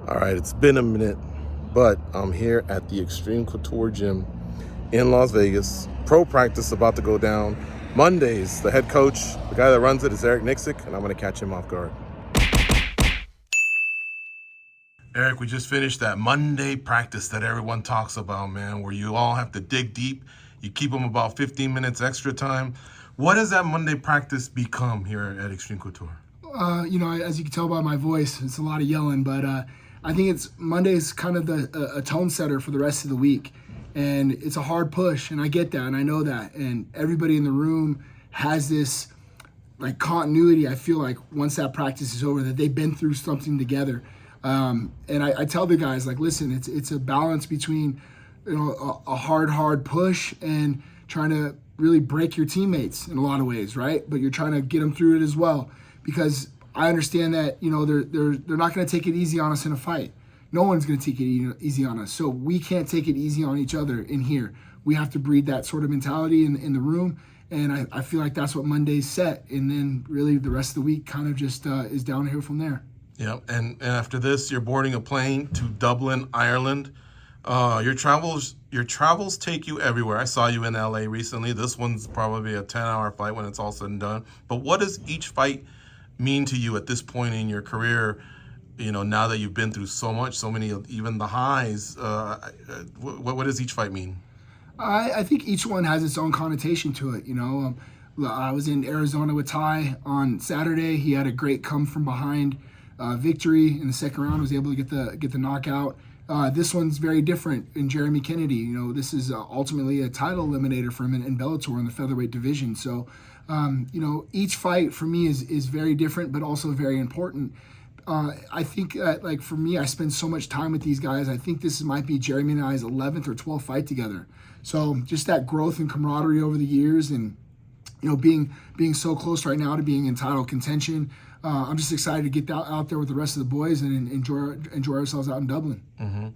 All right, it's been a minute, but I'm here at the Extreme Couture gym in Las Vegas. Pro practice about to go down. Mondays, the head coach, the guy that runs it is Nicksick, and I'm going to catch him off guard. Eric, we just finished that Monday practice that everyone talks about, man, where you all have to dig deep. You keep them about 15 minutes extra time. What has that Monday practice become here at Extreme Couture? As you can tell by my voice, it's a lot of yelling, but I think Monday's kind of a tone setter for the rest of the week. And it's a hard push, and I get that, and I know that. And everybody in the room has this like continuity. I feel like once that practice is over, that they've been through something together. And I tell the guys, like, listen, it's a balance between, a hard push and trying to really break your teammates in a lot of ways, right? But you're trying to get them through it as well, because I understand that, they're not going to take it easy on us in a fight. No one's going to take it easy on us. So we can't take it easy on each other in here. We have to breed that sort of mentality in the room. And I feel like that's what Monday's set. And then really the rest of the week kind of just is downhill from there. Yeah, and after this, you're boarding a plane to Dublin, Ireland. Your travels take you everywhere. I saw you in LA recently. This one's probably a 10-hour fight when it's all said and done. But what does each fight mean to you at this point in your career? Now that you've been through so much, so many, even the highs, what does each fight mean? I think each one has its own connotation to it. I was in Arizona with Ty on Saturday. He had a great come from behind victory in the second round. Was able to get the knockout. This one's very different in Jeremy Kennedy. This is ultimately a title eliminator for him in Bellator in the featherweight division. So, each fight for me is very different, but also very important. I think that, for me, I spend so much time with these guys. I think this might be Jeremy and I's 11th or 12th fight together. So just that growth and camaraderie over the years, and being so close right now to being in title contention. I'm just excited to get out there with the rest of the boys and enjoy ourselves out in Dublin. Mm-hmm.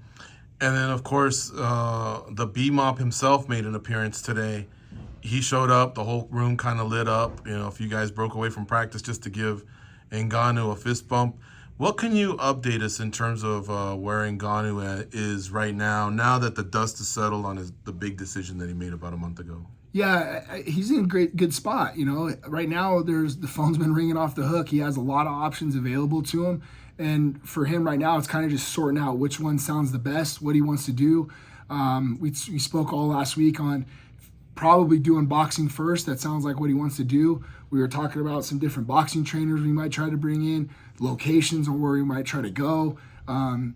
And then, of course, the B-Mob himself made an appearance today. He showed up. The whole room kind of lit up. If you guys broke away from practice just to give Ngannou a fist bump. What can you update us in terms of where Ngannou is right now that the dust has settled on the big decision that he made about a month ago? Yeah, he's in a good spot. Right now the phone's been ringing off the hook. He has a lot of options available to him. And for him right now, it's kind of just sorting out which one sounds the best, what he wants to do. We spoke all last week on probably doing boxing first. That sounds like what he wants to do. We were talking about some different boxing trainers we might try to bring in, locations on where we might try to go. The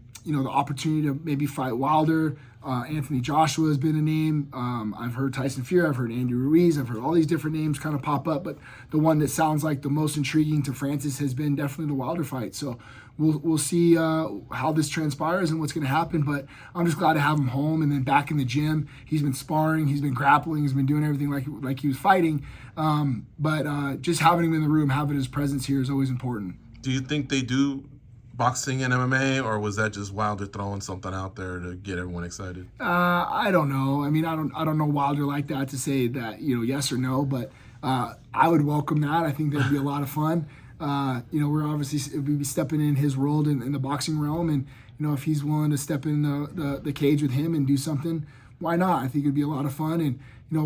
opportunity to maybe fight Wilder. Anthony Joshua has been a name. I've heard Tyson Fury. I've heard Andy Ruiz. I've heard all these different names kind of pop up. But the one that sounds like the most intriguing to Francis has been definitely the Wilder fight. So we'll see how this transpires and what's going to happen. But I'm just glad to have him home and then back in the gym. He's been sparring. He's been grappling. He's been doing everything like he was fighting. But just having him in the room, having his presence here is always important. Do you think they do boxing and MMA, or was that just Wilder throwing something out there to get everyone excited? I don't know. I mean, I don't know Wilder like that to say that, yes or no, but I would welcome that. I think that'd be a lot of fun. We're obviously we'd be stepping in his world in the boxing realm, and if he's willing to step in the cage with him and do something, why not? I think it'd be a lot of fun. And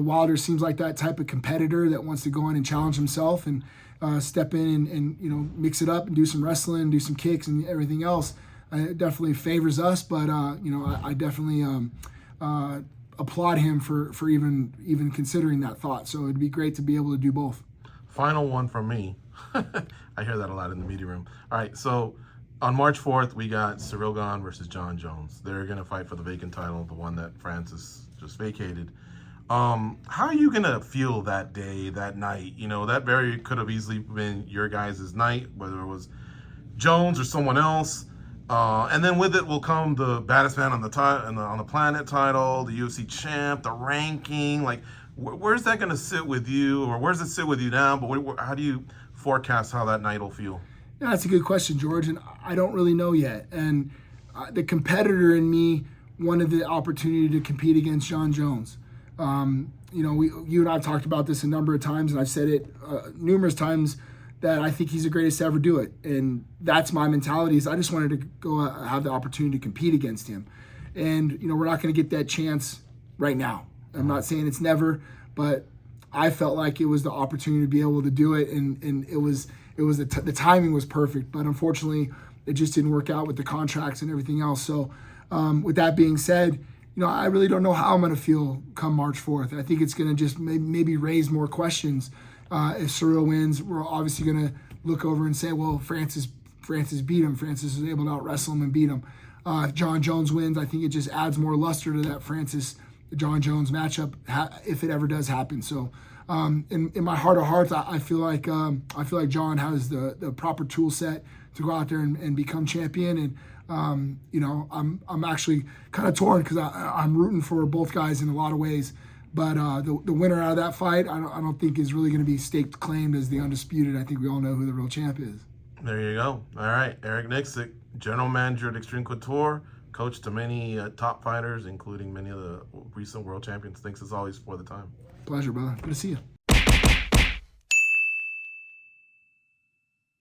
Wilder seems like that type of competitor that wants to go in and challenge himself and step in and mix it up and do some wrestling, do some kicks and everything else. It definitely favors us, but I definitely applaud him for even considering that thought. So it'd be great to be able to do both. Final one from me. I hear that a lot in the media room. All right, so on March 4th, we got Cyril Gane versus John Jones. They're going to fight for the vacant title, the one that Francis just vacated. How are you going to feel that day, that night? That very could have easily been your guys' night, whether it was Jones or someone else. And then with it will come the baddest man on the planet title, the UFC champ, the ranking. Like, where's that going to sit with you, or where's it sit with you now? But how do you forecast how that night will feel? Yeah, that's a good question, George, and I don't really know yet. And the competitor in me wanted the opportunity to compete against John Jones. You and I have talked about this a number of times, and I've said it numerous times that I think he's the greatest to ever do it. And that's my mentality, is I just wanted to go have the opportunity to compete against him. And, we're not going to get that chance right now. I'm not saying it's never, but I felt like it was the opportunity to be able to do it. And it was the timing was perfect, but unfortunately it just didn't work out with the contracts and everything else. So with that being said, I really don't know how I'm going to feel come March 4th. I think it's going to just maybe raise more questions. If Ciryl wins, we're obviously going to look over and say, well, Francis beat him. Francis was able to out-wrestle him and beat him. If John Jones wins, I think it just adds more luster to that Francis-John Jones matchup, if it ever does happen. So in my heart of hearts, I feel like John has the proper tool set to go out there and become champion. And I'm actually kind of torn because I'm rooting for both guys in a lot of ways. But the winner out of that fight, I don't think is really going to be staked claimed as the undisputed. I think we all know who the real champ is. There you go. All right, Eric Nicksick, general manager at Extreme Couture, coach to many top fighters, including many of the recent world champions. Thanks as always for the time. Pleasure, brother. Good to see you.